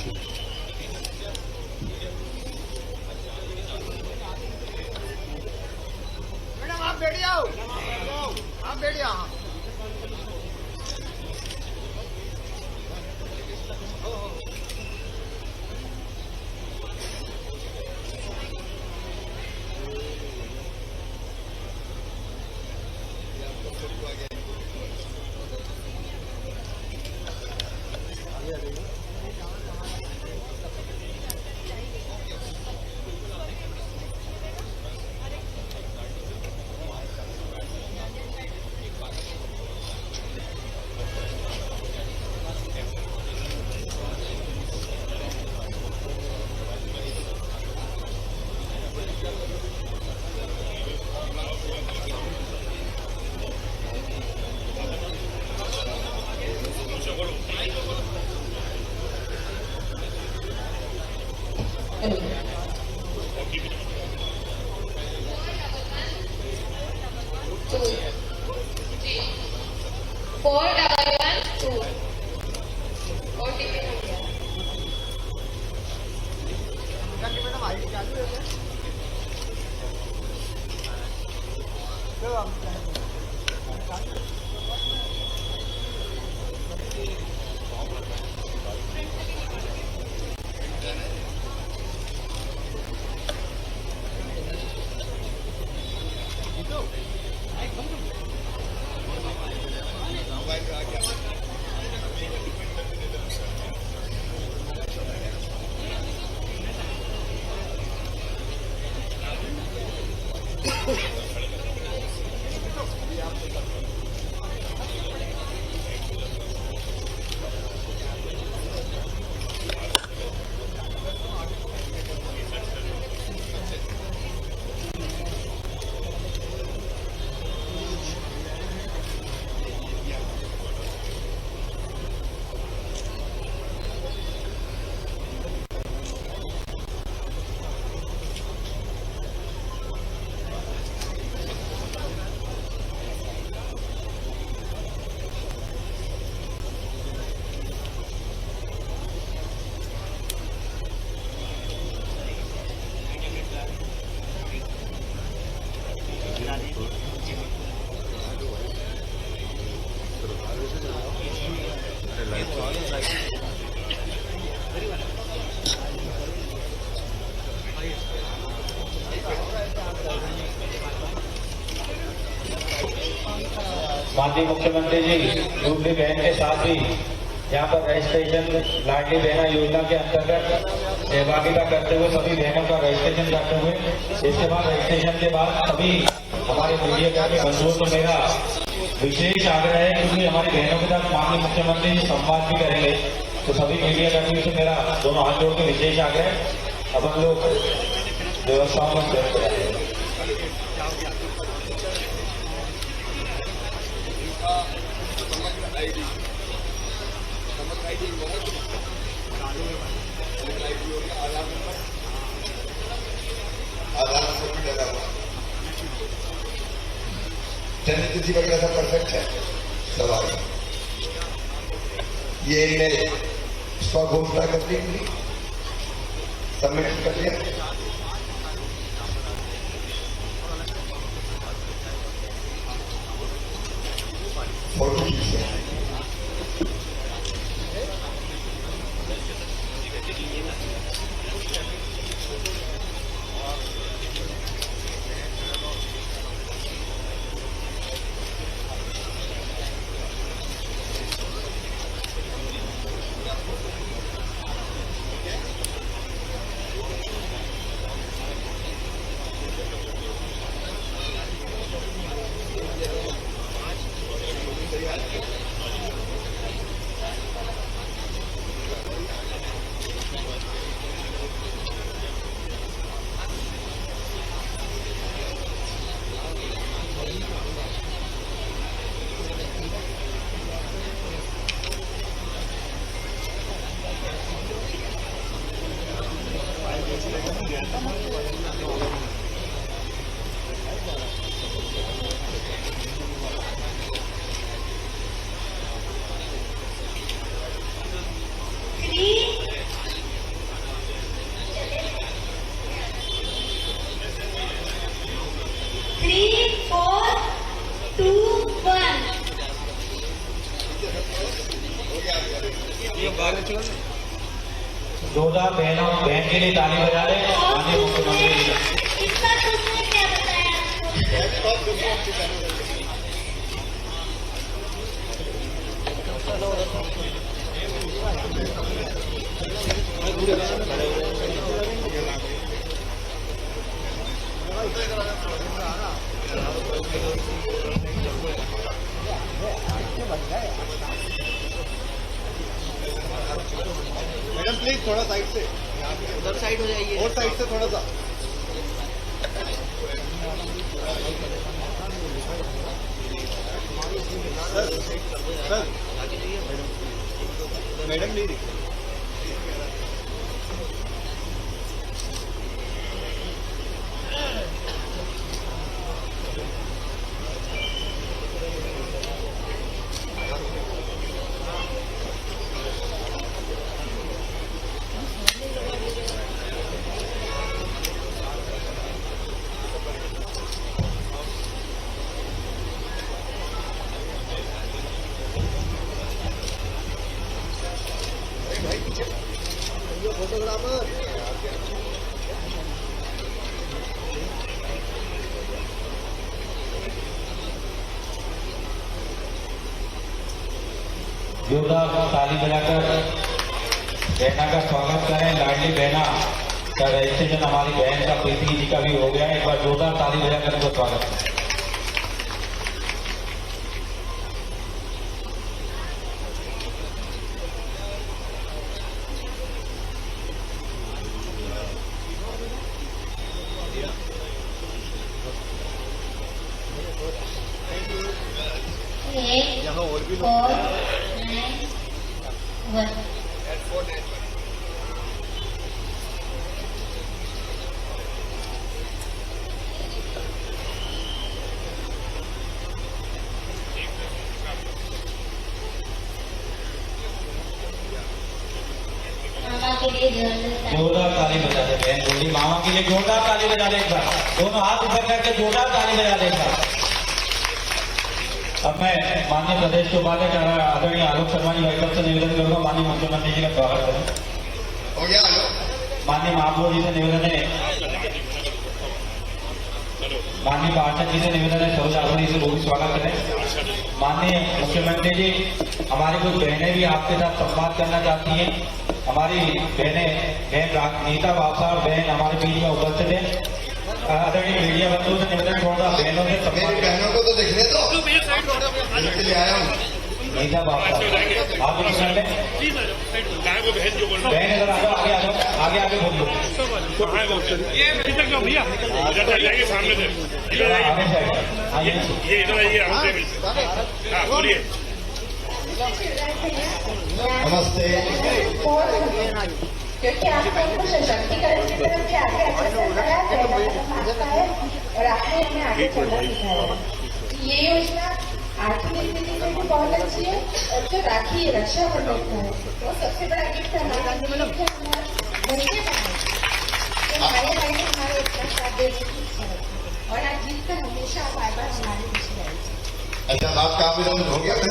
Madam आप बैठ जाओ, आप बैठ जाओ। माननीय मुख्यमंत्री जी जुबली बहन के साथ ही यहाँ पर रजिस्ट्रेशन लाडली बहना योजना के अंतर्गत सहभागिता करते हुए सभी बहनों का रजिस्ट्रेशन करते हुए इसके बाद रजिस्ट्रेशन के बाद सभी हमारे मीडिया कर्मी बंधुओं से मेरा विशेष आग्रह है, क्योंकि हमारी बहनों के साथ माननीय मुख्यमंत्री जी संवाद भी करेंगे, तो सभी मीडिया कर्मियों से मेरा दोनों हाथ जोड़ के विशेष आग्रह। अब हम लोग व्यवस्थाओं में प्रयोग करेंगे। जन्मतिथि वगैरह सब परफेक्ट है सवाल। ये इन्हें स्वघोषणा कर दी, सबमिट कर दिया। फोटो खींचिए। जोधा बहनों बहन के लिए ताली बजा दे माननीय मुख्यमंत्री जी। इसका तुमने क्या बताया आपको? मैडम प्लीज थोड़ा साइड से, उधर साइड हो जाइए। और साइड से थोड़ा सा। सर मैडम नहीं दिख रही। फोटोग्राफर जोरदार ताली बजाकर बहना का स्वागत करें। लाडली बहना का रजिस्ट्रेशन हमारी बहन का प्रीति जी का भी हो गया है। एक बार जोरदार ताली बजाकर उनको स्वागत करें। यहाँ और भी 4 9 1 मामा के लिए जोरदार ताली बजा दे बहन बोली मामा के लिए जोरदार ताली बजा दे एक बार। दोनों हाथ ऊपर करके जोरदार ताली बजा दे एक बार। अब मैं माननीय प्रदेश के उपाध्यक्ष आदरणीय आलोक शर्मा जी भाई से निवेदन करूंगा माननीय मुख्यमंत्री जी का स्वागत करें। हो गया आलोक? माननीय महापौर जी से निवेदन है, माननीय पार्षद जी से निवेदन है, सरोज से वो भी स्वागत करें। माननीय मुख्यमंत्री जी, हमारी कुछ बहनें भी आपके साथ संवाद करना चाहती हैं। हमारी बहन नीता बाबा बहन हमारे बीच में उपस्थित है। आदरणीय मीडिया बंधुओं से निवेदन करूंगा बहनों से मेरी संवाद बहनों को तो देखने दो, इनके लिए आया हूँ। नीता बाबा आप कुछ कर लें। बहन इधर आ जाओ, आगे आ जाओ, आगे आगे बोलिए। जाइए सामने से इधर आइए, आगे से आइए। ये इधर आइए, हमसे मिलते। हाँ बोलिए। नमस्ते। क्योंकि आपको हमको सशक्तिकरण की तरफ से आगे अग्रसर कराया है और आपने हमें आगे चलना सिखाया है। ये योजना आर्थिक स्थिति में भी बहुत अच्छी है और जो राखी रक्षाबंधन का है वो सबसे बड़ा गिफ्ट हमारे बच्चे हमारे भाई ने हमारे इतना साथ देने की इच्छा रखी और आज जीत कर हमेशा बार बार हमारे पीछे आई। अच्छा, बात का आवेदन हो गया था?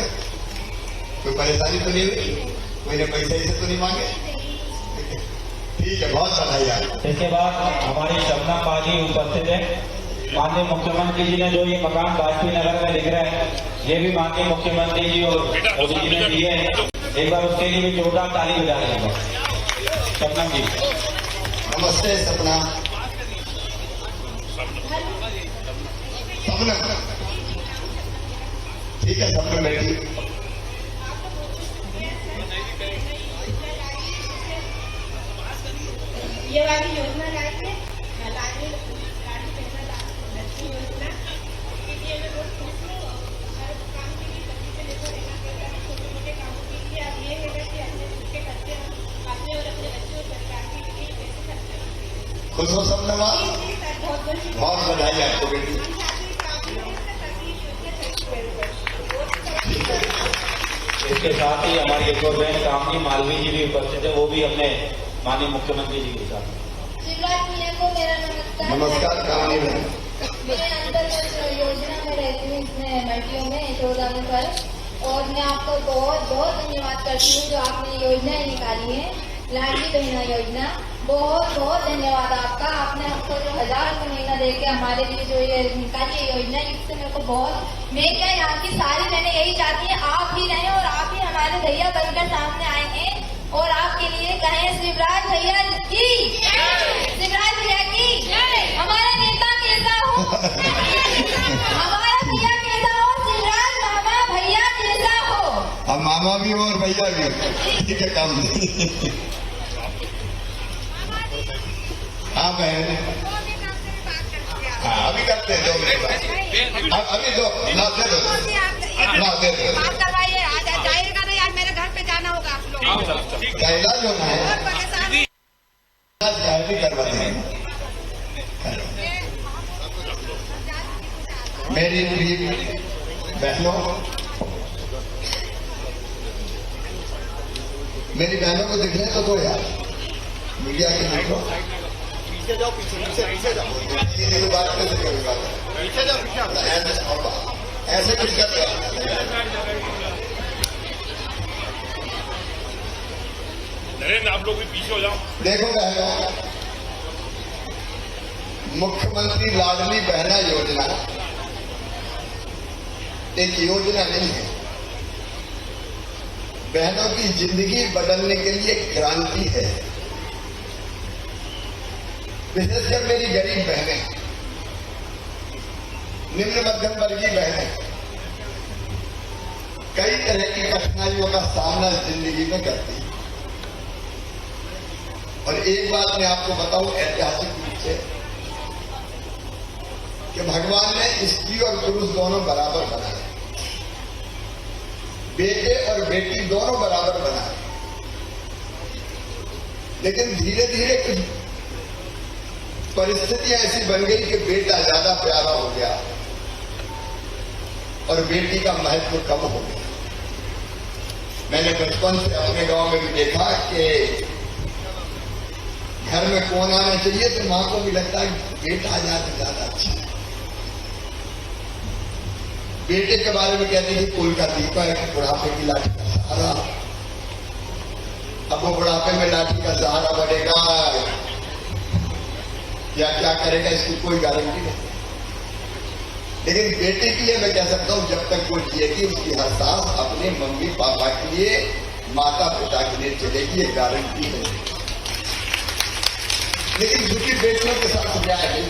कोई परेशानी तो नहीं हुई? कोई ने पैसे से तो नहीं मांगे? ठीक है, बहुत बधाई आपको। इसके बाद हमारी शबनम बाजी उपस्थित है। माननीय मुख्यमंत्री जी ने जो ये मकान वाजपेयी नगर में दिख रहा है, ये भी माननीय मुख्यमंत्री जी और मोदी जी ने दिए हैं। एक बार उसके लिए भी जोरदार ताली बजा देंगे शबनम जी। नमस्ते सपना। सपना ठीक है, सपना बेटी। ये वाली योजना लाई है लाडली बहना लक्ष्मी योजना के लिए मैं बहुत खुश हूँ। हर काम के लिए सभी से लेकर रहना पड़ता है। छोटे मोटे कामों के लिए अब ये है कि अपने खुद के खर्चे हम अपने और अपने बच्चों और परिवार के लिए कैसे खर्च करें। खुश हो सपना माँ? बहुत बहुत बधाई आपको बेटी। इसके साथ ही हमारी एक और बहन कामनी मालवी जी भी उपस्थित है, वो भी अपने माननीय मुख्यमंत्री जी के साथ। शिवराज मियाँ को मेरा नमस्कार। नमस्कार कामनी बहन। मैं अंतर्गत योजना में रहती हूँ इसमें मंडियों में 14 में पर और मैं आपको बहुत बहुत धन्यवाद करती हूँ जो आपने योजनाएं निकाली है, लाडली बहना योजना। बहुत बहुत धन्यवाद आपका। आपने हमको जो 1000 रुपये महीना दे के हमारे लिए जो ये निकाली है योजना, इससे मेरे को बहुत, मैं क्या यहाँ की सारी बहनें यही चाहती है आप ही रहें और आप ही हमारे भैया बनकर सामने आए हैं और आपके लिए कहें शिवराज भैया की, शिवराज भैया की, हमारा नेता कैसा हो, हमारा भैया कैसा हो, शिवराज मामा भैया कैसा हो। अब मामा भी हो और भैया भी हो, ठीक है, काम नहीं। हाँ बहन, हाँ अभी करते हैं 2 मिनट बाद, अभी दो ना दे दो, ना दे दो। बात करवाइए, आज जाइएगा नहीं, आज मेरे घर पे जाना होगा आप लोग। इलाज होना है, इलाज भी करवा देंगे। मेरी प्रिय बहनों, मेरी बहनों को दिख रहे हैं तो दो यार, मीडिया के देखो, पीछे जाओ, पीछे जाओ, ये बात कर सकते हो, पीछे जाओ, ऐसे कुछ करते हैं। नरेंद्र आप लोग भी पीछे हो जाओ। देखो बहनों, मुख्यमंत्री लाडली बहना योजना एक योजना नहीं है, बहनों की जिंदगी बदलने के लिए एक क्रांति है। विशेषकर मेरी गरीब बहनें, निम्न मध्यम वर्गीय बहनें कई तरह की कठिनाइयों का सामना जिंदगी में करती हैं। और एक बात मैं आपको बताऊं ऐतिहासिक रूप से कि भगवान ने स्त्री और पुरुष दोनों बराबर बनाए, बेटे और बेटी दोनों बराबर बनाए, लेकिन धीरे धीरे कुछ परिस्थितियां ऐसी बन गई कि बेटा ज्यादा प्यारा हो गया और बेटी का महत्व कम हो गया। मैंने बचपन से अपने गांव में भी देखा कि घर में कौन आना चाहिए तो मां को भी लगता है बेटा आ जाए तो ज्यादा अच्छा है। बेटे के बारे में कहते हैं कुल का दीपक, बुढ़ापे की लाठी का सहारा। अब वो बुढ़ापे में लाठी का सहारा बनेगा या क्या करेगा इसकी कोई गारंटी नहीं, लेकिन बेटे के लिए मैं कह सकता हूं जब तक वो जिएगी उसकी हर सांस अपने मम्मी पापा के लिए, माता पिता के लिए चलेगी, ये गारंटी है। लेकिन दूसरी बेटियों के साथ न्याय नहीं,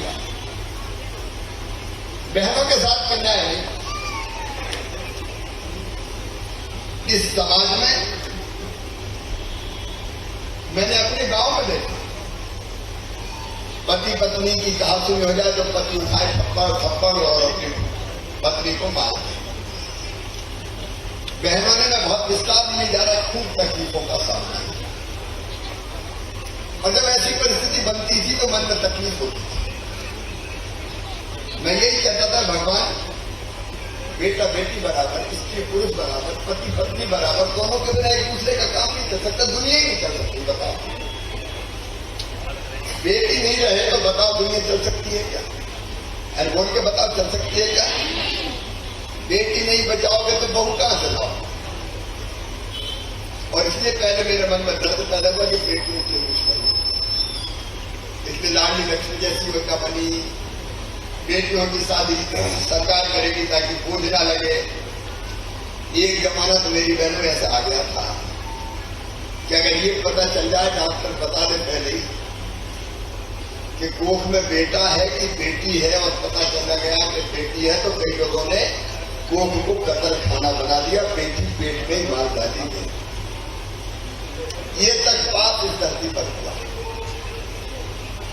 बहनों के साथ अन्याय नहीं। इस समाज में मैंने अपने गांव में देखा, पति पत्नी की कहासुनी हो जाए तो पति उठाए थप्पड़ और अपनी पत्नी को मार दे। बहनों ने बहुत विस्तार नहीं जा रहा, खूब तकलीफों का सामना किया। और जब ऐसी परिस्थिति बनती थी तो मन में तकलीफ होती थी। मैं यही कहता था भगवान बेटा बेटी बराबर, स्त्री पुरुष बराबर, पति पत्नी बराबर, दोनों के बिना एक दूसरे का काम नहीं कर सकता, दुनिया ही नहीं कर सकती। बताओ बेटी नहीं रहे तो बताओ दुनिया चल सकती है क्या? अरे बोल के बताओ चल सकती है क्या? बेटी नहीं बचाओगे तो बहू कहां से लाओ? और इसलिए पहले मेरे मन में दर्द पैदा हुआ कि बेटी ने क्यों कुछ करी। इसलिए लाडली लक्ष्मी जैसी योजना बनी, बेटियों की शादी सरकार करेगी ताकि बोझ ना लगे। एक जमाना तो मेरी बहनों में ऐसा आ गया था कि अगर ये पता चल जाए, डॉक्टर बता दे पहले ही कि कोख में बेटा है कि बेटी है, और पता चला गया कि बेटी है, तो कई लोगों ने कोख को कतल खाना बना दिया, बेटी पेट में ही मार डाली गई। ये तक बात इस धरती पर हुआ।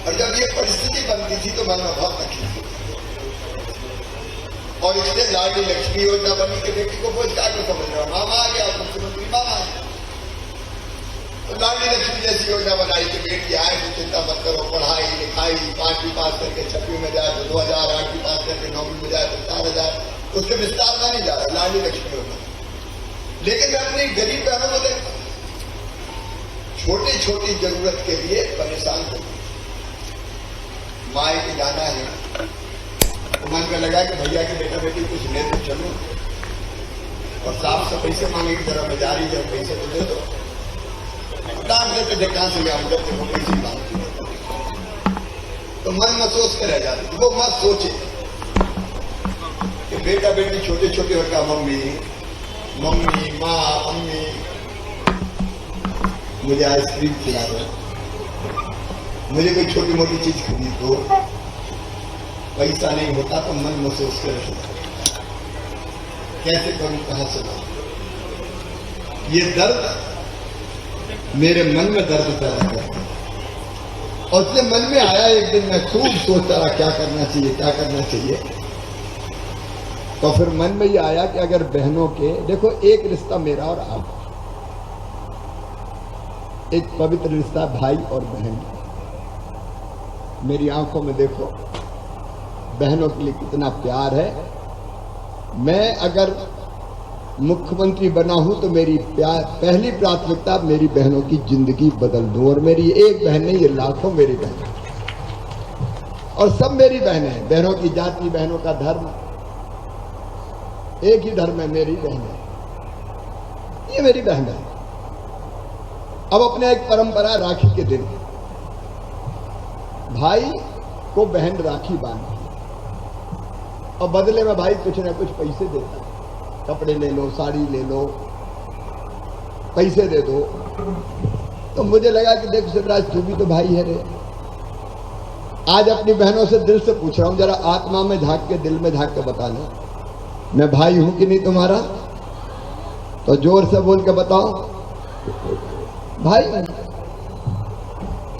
और जब ये परिस्थिति बनती थी तो मन में बहुत तकलीफ हुई। और इसलिए लाडली लक्ष्मी योजना बनी कि बेटी को बोझ काटो, समझ रहा मामा आ गया, मुख्यमंत्री मामा आया। तो लाडली लक्ष्मी जैसी योजना बनाई कि बेटी आए तो चिंता मत करो, पढ़ाई लिखाई, 5वीं पास करके 6वीं में जाए तो 2000, 8वीं पास करके 9वीं में जाए तो 4000, उसके विस्तार में नहीं जा रहा लाडली लक्ष्मी योजना। लेकिन मैं अपनी गरीब बहनों को देखता, छोटी छोटी जरूरत के लिए परेशान हो, माए के जाना है तो मन में लगा कि भैया के बेटा बेटी कुछ ले तो चलो। और साफ सफाई से मांगेगी जरा बाजारी जब पैसे तो दे दो, डांट देते थे कहां से ले आऊंगा वो पैसे मांगती है, तो मन में सोच कर रह जाती। वो मत सोचे कि बेटा बेटी छोटे छोटे होकर मम्मी मम्मी माँ मम्मी मुझे आइसक्रीम खिला दो, मुझे कोई छोटी मोटी चीज खरीद दो, पैसा नहीं होता तो मन महसूस कर कैसे करूं कहां से लाऊं। ये दर्द मेरे मन में दर्द पैदा करता है। और इसलिए मन में आया एक दिन, मैं खूब सोचता रहा क्या करना चाहिए क्या करना चाहिए। तो फिर मन में ये आया कि अगर बहनों के देखो, एक रिश्ता मेरा और आप, एक पवित्र रिश्ता भाई और बहन। मेरी आंखों में देखो बहनों के लिए कितना प्यार है। मैं अगर मुख्यमंत्री बना हूं तो मेरी पहली प्राथमिकता मेरी बहनों की जिंदगी बदल दूं। और मेरी एक बहन नहीं, ये लाखों मेरी बहन, और सब मेरी बहनें हैं। बहनों की जाति, बहनों का धर्म, एक ही धर्म है, मेरी बहन है, ये मेरी बहन है। अब अपने एक परंपरा राखी के दिन भाई को बहन राखी बांधती है और बदले में भाई कुछ ना कुछ पैसे देता है, कपड़े ले लो, साड़ी ले लो, पैसे दे दो। तो मुझे लगा कि देख शिवराज, तू भी तो भाई है रे। आज अपनी बहनों से दिल से पूछ रहा हूं, जरा आत्मा में झांक के, दिल में झांक के बता लो, मैं भाई हूं कि नहीं तुम्हारा? तो जोर से बोल के बताओ, भाई।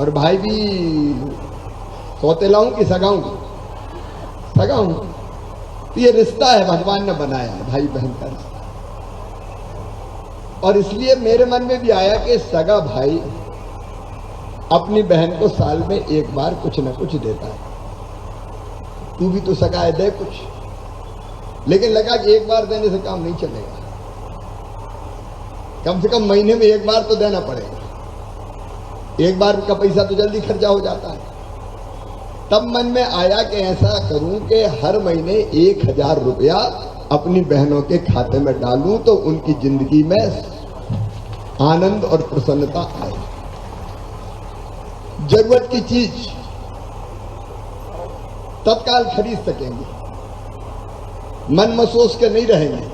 और भाई भी सौतेला हूं कि सगा हूं? सगा हूं। तो ये रिश्ता है, भगवान ने बनाया है भाई बहन का रिश्ता। और इसलिए मेरे मन में भी आया कि सगा भाई अपनी बहन को साल में एक बार कुछ न कुछ देता है। तू भी तो सगा है, दे कुछ। लेकिन लगा कि एक बार देने से काम नहीं चलेगा, कम से कम महीने में एक बार तो देना पड़ेगा। एक बार का पैसा तो जल्दी खर्चा हो जाता है। तब मन में आया कि ऐसा करूं कि हर महीने 1000 रुपया अपनी बहनों के खाते में डालूं तो उनकी जिंदगी में आनंद और प्रसन्नता आए। जरूरत की चीज तत्काल खरीद सकेंगे, मन में सोच के नहीं रहेंगे।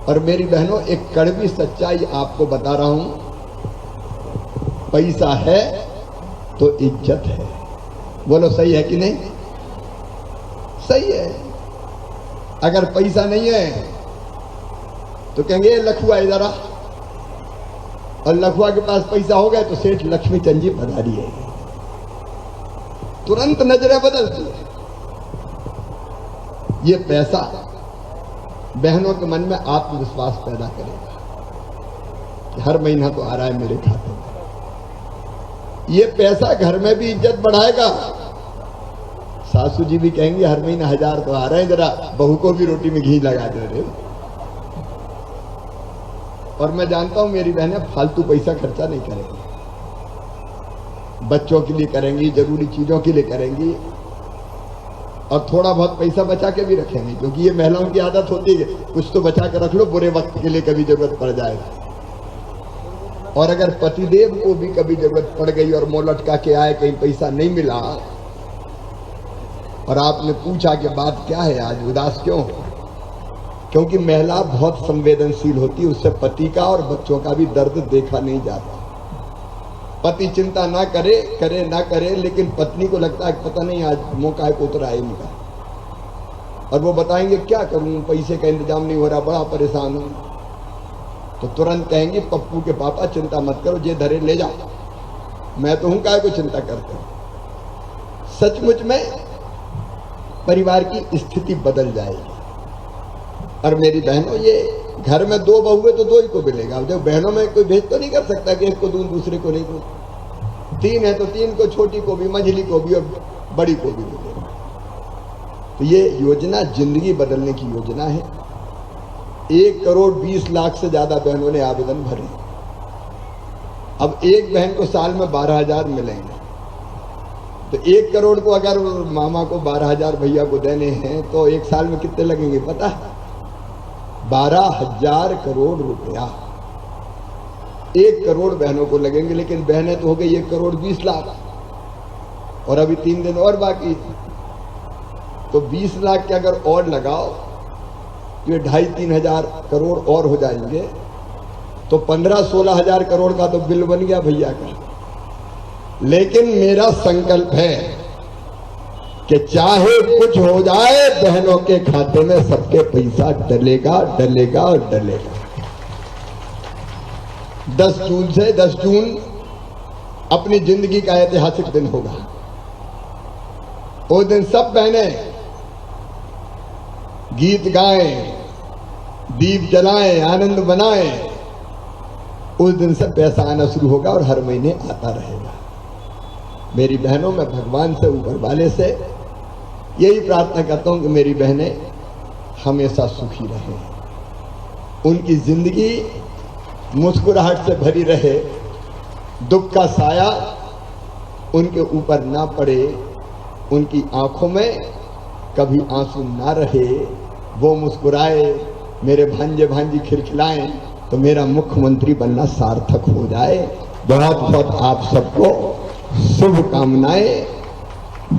और मेरी बहनों, एक कड़वी सच्चाई आपको बता रहा हूं, पैसा है तो इज्जत है। बोलो सही है कि नहीं? सही है। अगर पैसा नहीं है तो कहेंगे लखुआ इधर आ, और लखुआ के पास पैसा हो गया तो सेठ लक्ष्मी चंद जी पधारी है, तुरंत नजरें बदलती है। ये पैसा बहनों के मन में आत्मविश्वास पैदा करेगा कि हर महीना तो आ रहा है मेरे खाते में। ये पैसा घर में भी इज्जत बढ़ाएगा। सासू जी भी कहेंगे हर महीना 1000 तो आ रहे हैं, जरा बहू को भी रोटी में घी लगा दे रहे। और मैं जानता हूं मेरी बहनें फालतू पैसा खर्चा नहीं करेंगी, बच्चों के लिए करेंगी, जरूरी चीजों के लिए करेंगी, और थोड़ा बहुत पैसा बचा के भी रखेंगे, क्योंकि ये महिलाओं की आदत होती है कुछ तो बचा के रख लो, बुरे वक्त के लिए कभी जरूरत पड़ जाएगा। और अगर पतिदेव को भी कभी जरूरत पड़ गई और मुंह लटका के आए, कहीं पैसा नहीं मिला, और आपने पूछा कि बात क्या है, आज उदास क्यों? क्योंकि महिला बहुत संवेदनशील होती है, उससे पति का और बच्चों का भी दर्द देखा नहीं जाता। पति चिंता ना करे, करे ना करे, लेकिन पत्नी को लगता है पता नहीं आज मौका है को उतरा है इनका, और वो बताएंगे क्या करूं, पैसे का इंतजाम नहीं हो रहा, बड़ा परेशान हूं। तो तुरंत कहेंगे पप्पू के पापा चिंता मत करो, जे धरे ले जाओ, मैं तो हूं, काय को चिंता करते हो। सचमुच में परिवार की स्थिति बदल जाएगी। और मेरी बहनों, ये घर में 2 बहु है तो 2 ही को मिलेगा। जब बहनों में कोई भेद तो नहीं कर सकता कि एक को दूं दूसरे को नहीं दूं। 3 है तो 3 को, छोटी को भी, मंझली को भी और बड़ी को भी मिलेगा। तो ये योजना जिंदगी बदलने की योजना है। 1,20,00,000 से ज्यादा बहनों ने आवेदन भरे। अब एक बहन को साल में 12,000 मिलेंगे, तो 1 करोड़ को अगर मामा को 12,000 भैया को देने हैं तो एक साल में कितने लगेंगे पता है? 12,000 करोड़ रुपया 1 करोड़ बहनों को लगेंगे, लेकिन बहनें तो हो गई 1 करोड़ 20 लाख और अभी 3 दिन और बाकी। तो 20 लाख के अगर और लगाओ तो ये 2,500-3 हजार करोड़ और हो जाएंगे, तो 15-16 हजार करोड़ का तो बिल बन गया भैया का। लेकिन मेरा संकल्प है कि चाहे कुछ हो जाए, बहनों के खाते में सबके पैसा डलेगा डलेगा और डलेगा। 10 जून से 10 जून अपनी जिंदगी का ऐतिहासिक दिन होगा। उस दिन सब बहनें गीत गाएं, दीप जलाएं, आनंद बनाएं। उस दिन से पैसा आना शुरू होगा और हर महीने आता रहेगा। मेरी बहनों, मैं भगवान से, ऊपर वाले से यही प्रार्थना करता हूं कि मेरी बहनें हमेशा सुखी रहें, उनकी जिंदगी मुस्कुराहट से भरी रहे, दुख का साया उनके ऊपर ना पड़े, उनकी आंखों में कभी आंसू ना रहे, वो मुस्कुराए, मेरे भांजे भांजी खिलखिलाएं, तो मेरा मुख्यमंत्री बनना सार्थक हो जाए। बहुत बहुत आप सबको शुभकामनाएं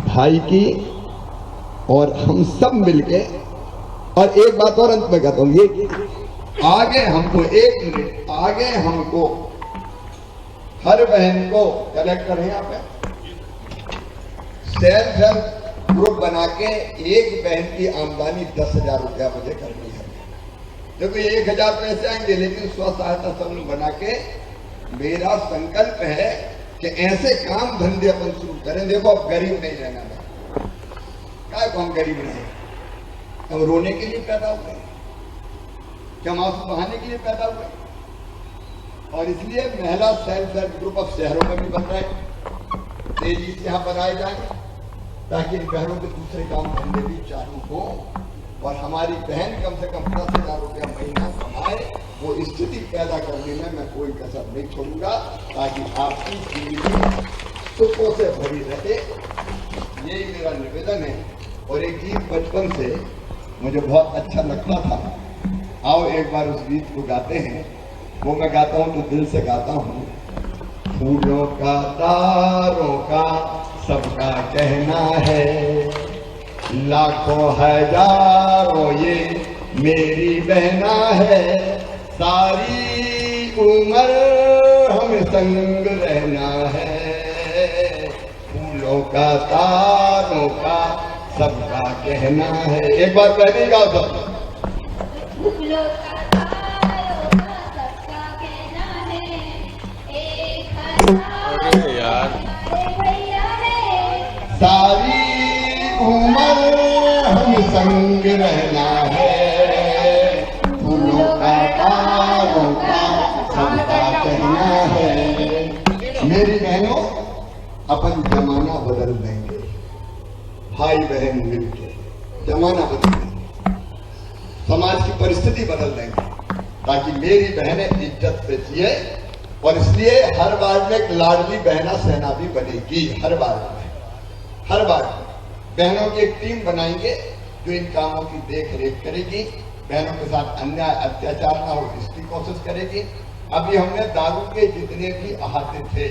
भाई की, और हम सब मिलके। और एक बात और अंत में कहता हूं, ये आगे हमको 1 मिनट आगे हमको हर बहन को कलेक्टर है यहाँ पे सेल्फ हेल्प ग्रुप बना के एक बहन की आमदनी 10,000 रुपया मुझे करनी है। देखो ये 1,000 पैसे आएंगे, लेकिन स्व सहायता समूह बना के मेरा संकल्प है कि ऐसे काम धंधे अपन शुरू करें। देखो अब गरीब नहीं रहना है, क्या हम गरीब रहे? हम रोने के लिए पैदा हुए, क्या हम आंसू बहाने के लिए पैदा हुए? और इसलिए महिला सेल्फ हेल्प ग्रुप अब शहरों में भी बन रहे हैं, तेजी से यहाँ बनाए जाए, ताकि इन बहनों के दूसरे काम धंधे भी चालू हो और हमारी बहन कम से कम 10,000 रुपया महीना कमाए। वो स्थिति पैदा करने में मैं कोई कसर नहीं छोड़ूंगा, ताकि आपकी जिंदगी सुखों से भरी रहे। यही मेरा निवेदन है। और एक गीत बचपन से मुझे बहुत अच्छा लगता था, आओ एक बार उस गीत को गाते हैं। वो मैं गाता हूँ तो दिल से गाता हूँ। फूलों का, तारों का सबका कहना है, लाखों हजारों ये मेरी बहना है, सारी उम्र हम संग रहना है। फूलों का, तारों का सबका कहना है। एक बार पहले गाओ सब। फूलों का, तारों का सबका कहना है, एक हजार यार भैया है, सारी उम्र हम संग रहना है। फूलों का, तारों का सबका कहना है। मेरी बहनों, अपन जमाना बदल देंगे, भाई बहन मिलके जमाना बदल देंगे, समाज की परिस्थिति बदल देंगे, ताकि मेरी बहनें इज्जत से जिए। और इसलिए हर वार्ड में एक लाडली बहना सेना भी बनेगी। हर वार्ड में बहनों की एक टीम बनाएंगे जो इन कामों की देख रेख करेगी, बहनों के साथ अन्याय अत्याचार ना हो इसकी कोशिश करेगी। अभी हमने दारू के जितने भी अहाते थे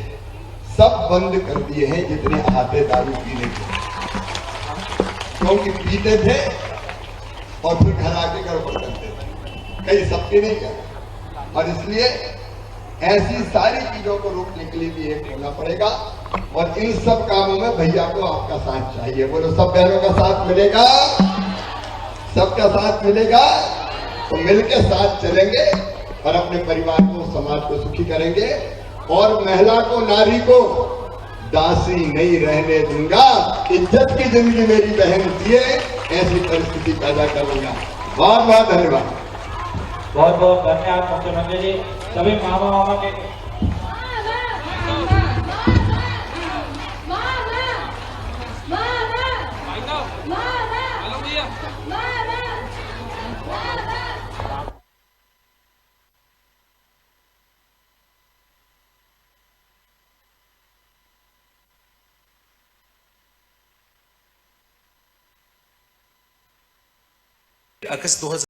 सब बंद कर दिए हैं, जितने अहाते दारू पीने के, क्योंकि पीते थे और फिर घर आके गड़बड़ करते थे, कहीं सबके नहीं कर। और इसलिए ऐसी सारी चीजों को रोकने के लिए भी एक होना पड़ेगा। और इन सब कामों में भैया को आपका साथ चाहिए। बोलो, सब बहनों का साथ मिलेगा? सबका साथ मिलेगा तो मिलके साथ चलेंगे और अपने परिवार को, समाज को सुखी करेंगे। और महिला को, नारी को दासी नहीं रहने दूंगा। इज्जत की जिंदगी मेरी बहन जिए, ऐसी परिस्थिति पैदा करूंगा। बहुत बहुत धन्यवाद। बहुत बहुत धन्यवाद मुख्यमंत्री जी। सभी मामा मामा के अगस्त 2000